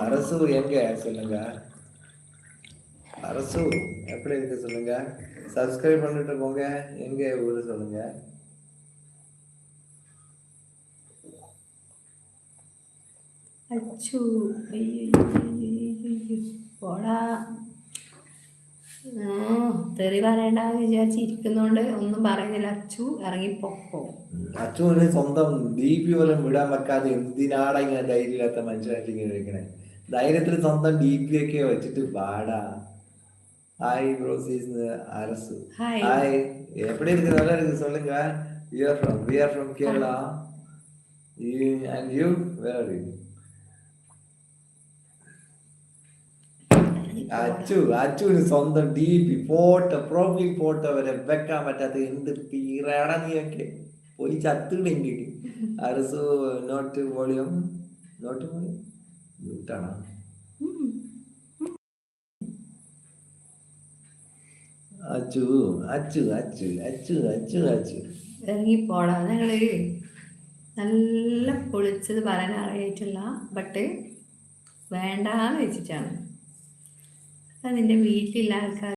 அரசு எங்க சொல்லுங்க. அரசு எப்படி இருக்கு சொல்லுங்க. சப்ஸ்கிரைப் பண்ணிட்டு போங்க. எங்க ஊரு சொல்லுங்க. അച്ചു പോടാ. തെറി പറയണ്ടെന്ന് വിചാരിച്ചിരിക്കുന്നോണ്ട് ഒന്നും പറയുന്നില്ല. അച്ചു ഇറങ്ങിപ്പോക്കോ. അച്ചുവിന് സ്വന്തം DP പോലും വിടാൻ വെക്കാതെ എന്തിനാടാ ഇങ്ങനെ ധൈര്യമില്ലാത്ത മനുഷ്യനായിട്ട് ഇങ്ങനെ ഇരിക്കണേ. ധൈര്യത്തിൽ സ്വന്തം DP ഒക്കെ വെച്ചിട്ട് പാടാ. ஹாய் ப்ரோசிஸ் அரசு. ஹாய், எப்படி இருக்கு? நல்லா இருக்கு சொல்லுங்க. we are from Kerala. And you, where are you? അച്ചുവിന് സ്വന്തം DP ഫോട്ടോ, പ്രൊഫൈൽ ഫോട്ടോ വരെ വെക്കാൻ പറ്റാത്ത എന്ത് പീറാടാ നീയൊക്കെ. പോയി ചത്തുണ്ടെങ്കിൽ അരസു നോട്ട് വോളിയം മ്യൂട്ടാണോ? അച്ചു അച്ചു അച്ചു അച്ചു അച്ചു അച്ചു ഇറങ്ങിപ്പോടാ. ഞങ്ങള് നല്ല പൊളിച്ചത് പറയാൻ അറിയായിട്ടില്ല, ബട്ട് വേണ്ടാന്ന് വെച്ചിട്ടാണ്. അത് നിന്റെ വീട്ടിലുള്ള ആൾക്കാർ